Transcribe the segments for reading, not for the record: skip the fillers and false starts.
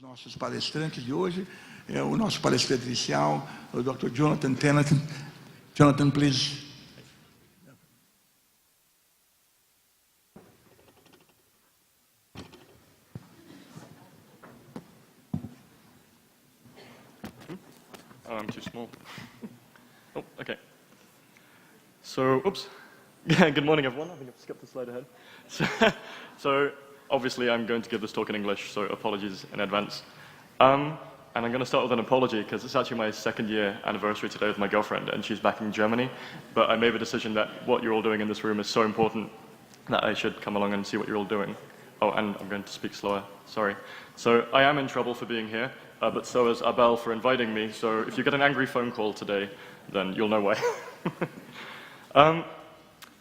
nossos palestrantes de hoje é o nosso palestrante inicial, o Dr. Jonathan Tennant. Jonathan, please. Oh, I'm too small. Oh, okay. So, oops. Yeah, good morning, everyone. I think I've skipped the slide ahead. So obviously, I'm going to give this talk in English, so apologies in advance. And I'm going to start with an apology, because it's actually my second-year anniversary today with my girlfriend, and she's back in Germany. But I made the decision that what you're all doing in this room is so important that I should come along and see what you're all doing. Oh, and I'm going to speak slower, sorry. So I am in trouble for being here, but so is Abel for inviting me. So if you get an angry phone call today, then you'll know why.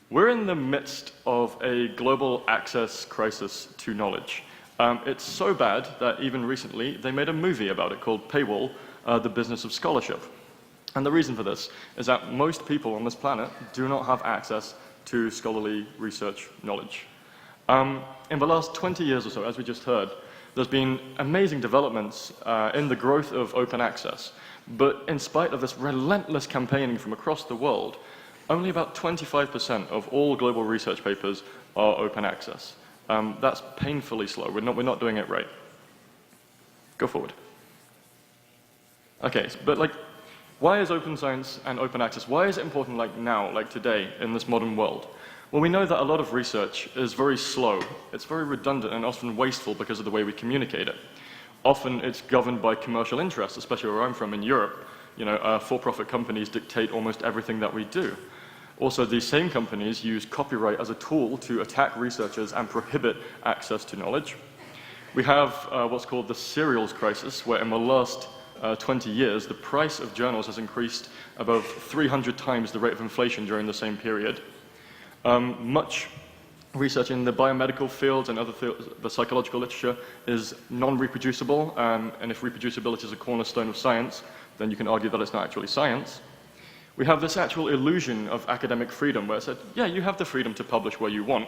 We're in the midst of a global access crisis to knowledge. It's so bad that even recently they made a movie about it called Paywall, The Business of Scholarship. And the reason for this is that most people on this planet do not have access to scholarly research knowledge. In the last 20 years or so, as we just heard, there's been amazing developments in the growth of open access. But in spite of this relentless campaigning from across the world, only about 25% of all global research papers are open access. That's painfully slow. We're not doing it right. Go forward. Okay, but why is open science and open access, why is it important now, today, in this modern world? Well, we know that a lot of research is very slow. It's very redundant and often wasteful because of the way we communicate it. Often it's governed by commercial interests, especially where I'm from in Europe. You know, for-profit companies dictate almost everything that we do. Also, these same companies use copyright as a tool to attack researchers and prohibit access to knowledge. We have what's called the serials crisis, where in the last 20 years, the price of journals has increased above 300 times the rate of inflation during the same period. Much research in the biomedical fields and other fields, the psychological literature, is non-reproducible, and if reproducibility is a cornerstone of science, then you can argue that it's not actually science. We have this actual illusion of academic freedom, where it said, yeah, you have the freedom to publish where you want,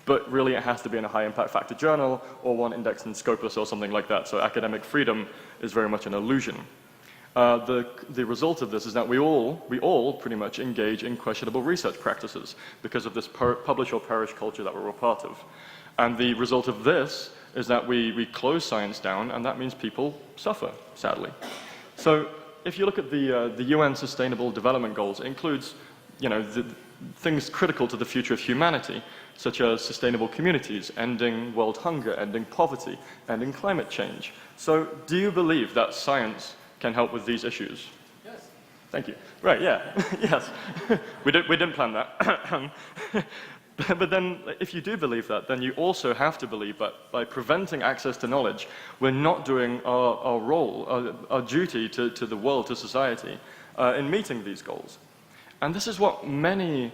but really it has to be in a high impact factor journal, or one indexed in Scopus or something like that, so academic freedom is very much an illusion. The result of this is that we all pretty much engage in questionable research practices because of this publish or perish culture that we're all part of. And the result of this is that we close science down, and that means people suffer, sadly. So if you look at the UN Sustainable Development Goals, it includes, things critical to the future of humanity, such as sustainable communities, ending world hunger, ending poverty, ending climate change. So do you believe that science can help with these issues? Yes. Thank you. Right, yeah, yes. We didn't plan that. But then, if you do believe that, then you also have to believe that by preventing access to knowledge, we're not doing our role, our duty to the world, to society, in meeting these goals. And this is what many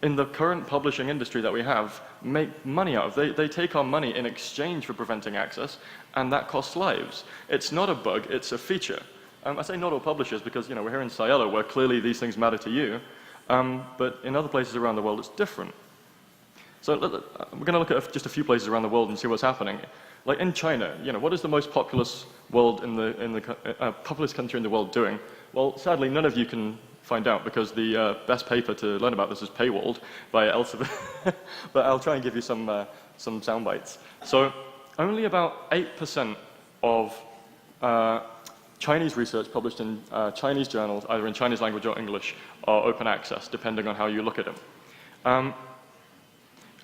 in the current publishing industry that we have make money out of. They take our money in exchange for preventing access, and that costs lives. It's not a bug, it's a feature. I say not all publishers because, we're here in SciELO, where clearly these things matter to you, but in other places around the world it's different. So we're going to look at just a few places around the world and see what's happening. Like in China, what is the most populous populous country in the world doing? Well, sadly, none of you can find out because the best paper to learn about this is Paywalled by Elsevier. But I'll try and give you some sound bites. So only about 8% of Chinese research published in Chinese journals, either in Chinese language or English, are open access, depending on how you look at them.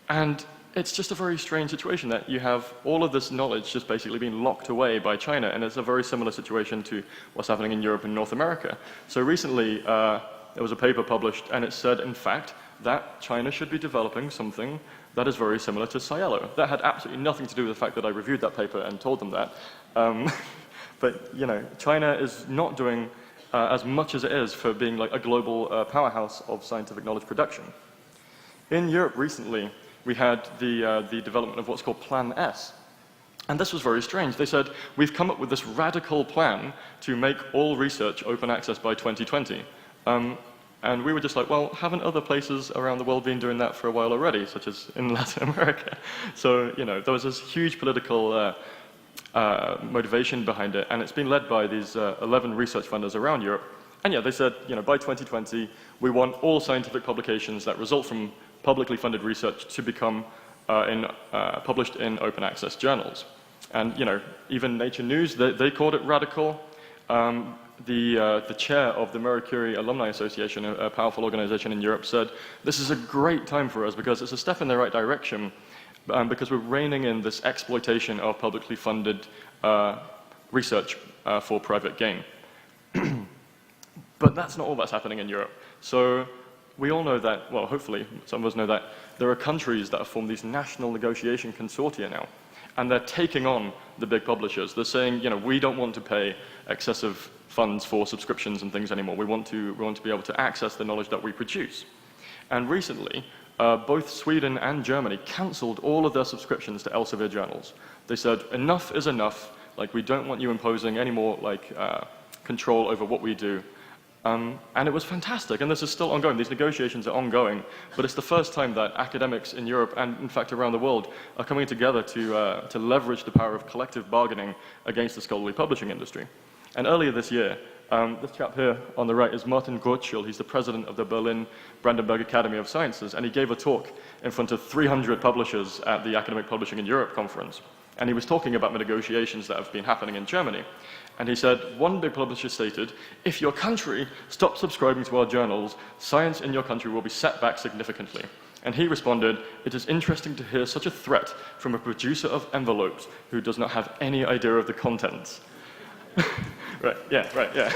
And it's just a very strange situation that you have all of this knowledge just basically being locked away by China, and it's a very similar situation to what's happening in Europe and North America. So recently, there was a paper published, and it said, in fact, that China should be developing something that is very similar to SciELO. That had absolutely nothing to do with the fact that I reviewed that paper and told them that. But, China is not doing as much as it is for being like a global powerhouse of scientific knowledge production. In Europe recently, we had the development of what's called Plan S. And this was very strange. They said, we've come up with this radical plan to make all research open access by 2020. And we were just like, well, haven't other places around the world been doing that for a while already, such as in Latin America? So, there was this huge political motivation behind it, and it's been led by these 11 research funders around Europe. And yeah, they said, by 2020, we want all scientific publications that result from publicly funded research to become published in open access journals. And even Nature News, they called it radical. The chair of the Marie Curie Alumni Association, a powerful organization in Europe, said, this is a great time for us because it's a step in the right direction, because we're reining in this exploitation of publicly funded research for private gain. But that's not all that's happening in Europe. So we all know that, well, hopefully some of us know that there are countries that have formed these national negotiation consortia now, and they're taking on the big publishers. They're saying, we don't want to pay excessive funds for subscriptions and things anymore. We want to be able to access the knowledge that we produce. And recently, both Sweden and Germany cancelled all of their subscriptions to Elsevier journals. They said, enough is enough. We don't want you imposing any more control over what we do. And it was fantastic, and this is still ongoing. These negotiations are ongoing, but it's the first time that academics in Europe and, in fact, around the world are coming together to leverage the power of collective bargaining against the scholarly publishing industry. And earlier this year, this chap here on the right is Martin Gottschall. He's the president of the Berlin Brandenburg Academy of Sciences, and he gave a talk in front of 300 publishers at the Academic Publishing in Europe conference. And he was talking about the negotiations that have been happening in Germany. And he said, one big publisher stated, if your country stops subscribing to our journals, science in your country will be set back significantly. And he responded, it is interesting to hear such a threat from a producer of envelopes who does not have any idea of the contents. Right, yeah.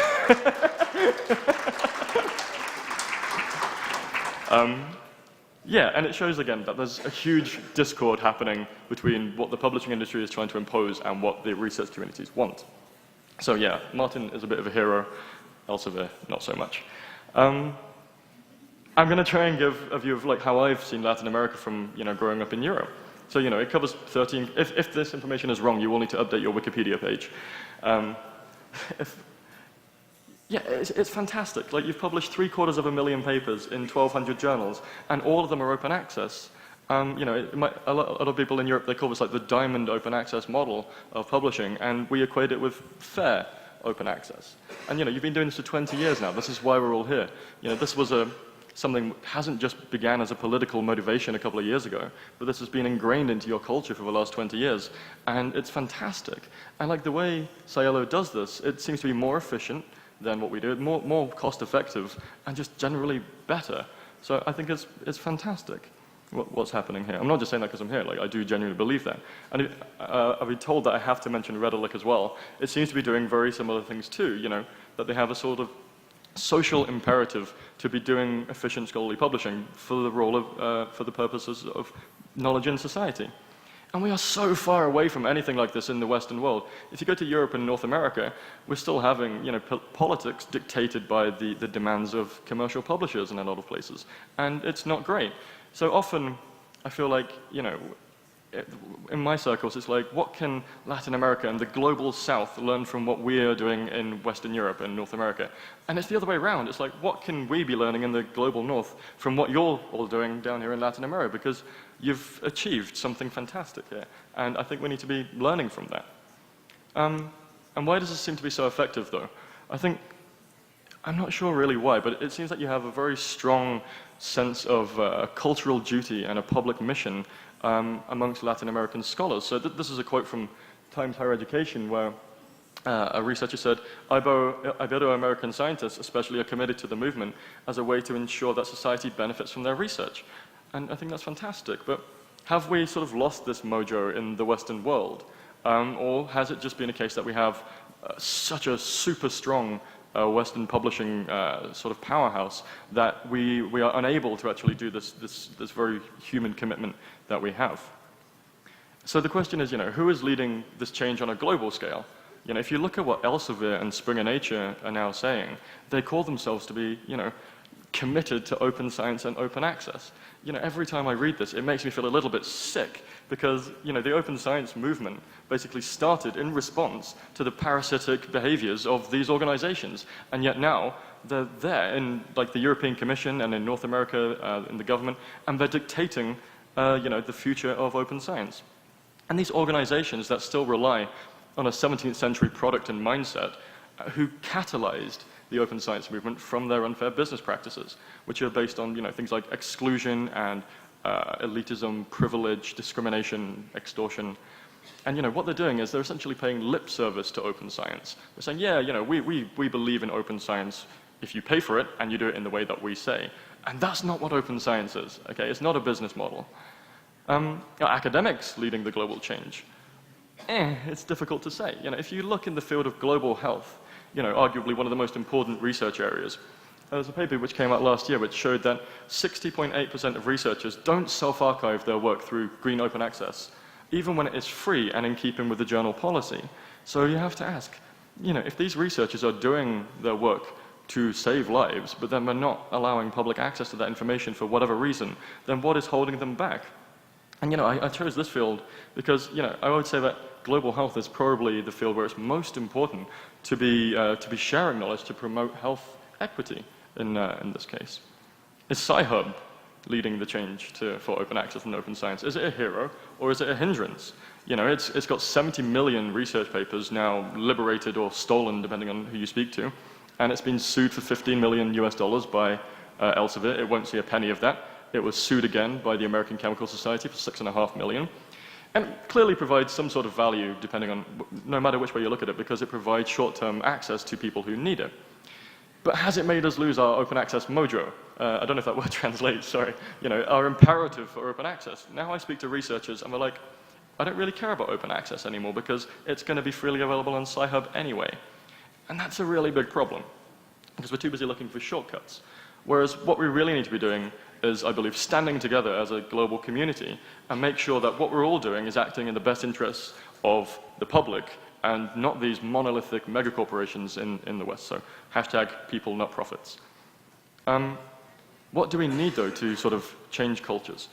Yeah, and it shows again that there's a huge discord happening between what the publishing industry is trying to impose and what the research communities want. So yeah, Martin is a bit of a hero, Elsevier not so much. I'm going to try and give a view of how I've seen Latin America from growing up in Europe. So it covers 13. If this information is wrong, you will need to update your Wikipedia page. Yeah, it's fantastic. You've published 750,000 papers in 1,200 journals, and all of them are open access. A lot of people in Europe, they call this the diamond open access model of publishing, and we equate it with fair open access. And you've been doing this for 20 years now. This is why we're all here. This was something that hasn't just began as a political motivation a couple of years ago, but this has been ingrained into your culture for the last 20 years, and it's fantastic. And the way SciELO does this, it seems to be more efficient than what we do, more cost-effective, and just generally better. So I think it's fantastic what's happening here. I'm not just saying that because I'm here. I do genuinely believe that. And I've been told that I have to mention Redalyc as well. It seems to be doing very similar things too, that they have a sort of social imperative to be doing efficient scholarly publishing for the role of, for the purposes of knowledge in society. And we are so far away from anything like this in the Western world. If you go to Europe and North America, we're still having politics dictated by the demands of commercial publishers in a lot of places. And it's not great. So often, I feel in my circles, it's what can Latin America and the global South learn from what we are doing in Western Europe and North America? And it's the other way around. It's what can we be learning in the global North from what you're all doing down here in Latin America? Because you've achieved something fantastic here. And I think we need to be learning from that. And why does this seem to be so effective, though? I'm not sure really why, but it seems like you have a very strong sense of a cultural duty and a public mission amongst Latin American scholars. So this is a quote from Times Higher Education, where a researcher said, Ibero-American scientists especially are committed to the movement as a way to ensure that society benefits from their research. And I think that's fantastic. But have we sort of lost this mojo in the Western world? Or has it just been a case that we have such a super strong Western publishing sort of powerhouse that we are unable to actually do this very human commitment that we have? So the question is, who is leading this change on a global scale? If you look at what Elsevier and Springer Nature are now saying, they call themselves to be, committed to open science and open access. Every time I read this, it makes me feel a little bit sick because, the open science movement basically started in response to the parasitic behaviors of these organizations. And yet now, they're there in, the European Commission and in North America, in the government, and they're dictating, the future of open science. And these organizations that still rely on a 17th century product and mindset who catalyzed the open science movement from their unfair business practices, which are based on things like exclusion and elitism, privilege, discrimination, extortion. And what they're doing is they're essentially paying lip service to open science. They're saying, yeah, we believe in open science if you pay for it and you do it in the way that we say. And that's not what open science is, okay? It's not a business model. Academics leading the global change. It's difficult to say. If you look in the field of global health, arguably one of the most important research areas, there's a paper which came out last year which showed that 60.8% of researchers don't self-archive their work through green open access, even when it is free and in keeping with the journal policy. So you have to ask, if these researchers are doing their work to save lives, but then we're not allowing public access to that information for whatever reason, then what is holding them back? And I chose this field because I would say that global health is probably the field where it's most important to be sharing knowledge to promote health equity in this case. Is Sci-Hub leading the change for open access and open science? Is it a hero or is it a hindrance? It's got 70 million research papers now liberated or stolen, depending on who you speak to, and it's been sued for $15 million by Elsevier. It won't see a penny of that. It was sued again by the American Chemical Society for $6.5 million. And it clearly provides some sort of value, depending on, no matter which way you look at it, because it provides short-term access to people who need it. But has it made us lose our open access mojo? I don't know if that word translates, sorry. Our imperative for open access. Now I speak to researchers and they're like, I don't really care about open access anymore because it's going to be freely available on Sci-Hub anyway. And that's a really big problem because we're too busy looking for shortcuts. Whereas what we really need to be doing is, I believe, standing together as a global community and make sure that what we're all doing is acting in the best interests of the public and not these monolithic megacorporations in the West. So hashtag people, not profits. What do we need, though, to sort of change cultures?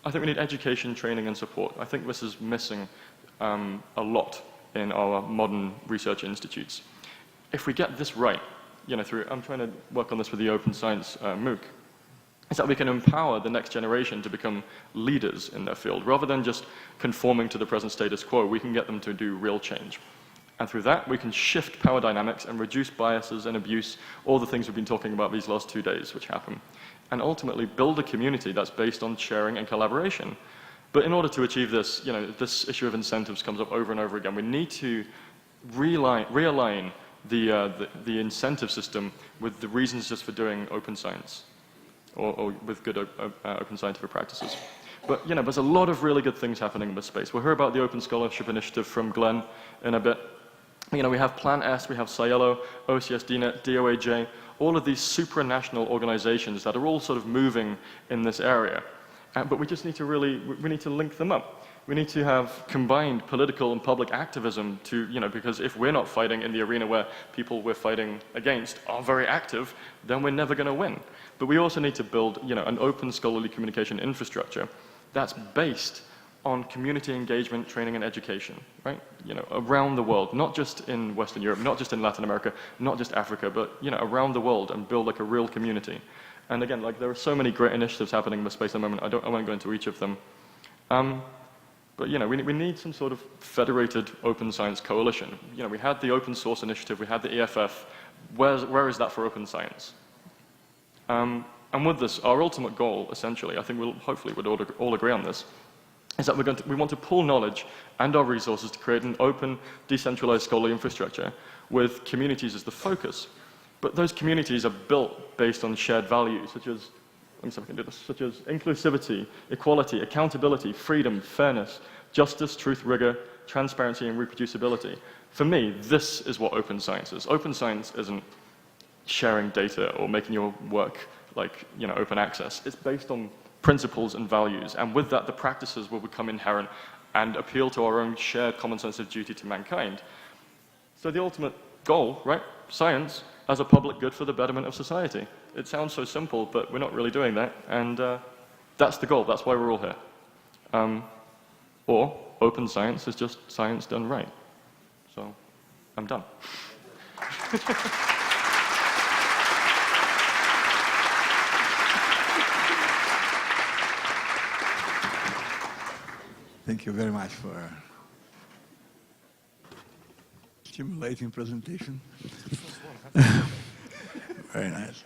I think we need education, training, and support. I think this is missing a lot in our modern research institutes. If we get this right, I'm trying to work on this with the Open Science MOOC, is that we can empower the next generation to become leaders in their field. Rather than just conforming to the present status quo, we can get them to do real change. And through that, we can shift power dynamics and reduce biases and abuse, all the things we've been talking about these last 2 days, which happen. And ultimately build a community that's based on sharing and collaboration. But in order to achieve this, this issue of incentives comes up over and over again. We need to realign the incentive system with the reasons just for doing open science. Or with good open scientific practices. But there's a lot of really good things happening in this space. We'll hear about the Open Scholarship Initiative from Glenn in a bit. We have Plan S, we have SciELO, OCSDNet, DOAJ, all of these supranational organizations that are all sort of moving in this area. But we just need to we need to link them up. We need to have combined political and public activism to, because if we're not fighting in the arena where people we're fighting against are very active, then we're never going to win. But we also need to build, an open scholarly communication infrastructure that's based on community engagement, training, and education, right? Around the world, not just in Western Europe, not just in Latin America, not just Africa, but, around the world and build like a real community. And again, there are so many great initiatives happening in the space at the moment. I won't go into each of them. But we need some sort of federated open science coalition. We had the open source initiative, we had the EFF. Where is that for open science? And with this, our ultimate goal, essentially, I think hopefully we'd all agree on this, is that we want to pool knowledge and our resources to create an open, decentralized scholarly infrastructure with communities as the focus. But those communities are built based on shared values, such as inclusivity, equality, accountability, freedom, fairness, justice, truth, rigor, transparency, and reproducibility. For me, this is what open science is. Open science isn't sharing data or making your work open access. It's based on principles and values, and with that, the practices will become inherent and appeal to our own shared common sense of duty to mankind. So the ultimate goal, right? Science as a public good for the betterment of society. It sounds so simple, but we're not really doing that, and that's the goal. That's why we're all here. Or open science is just science done right. So I'm done. Thank you very much for stimulating presentation. Very nice.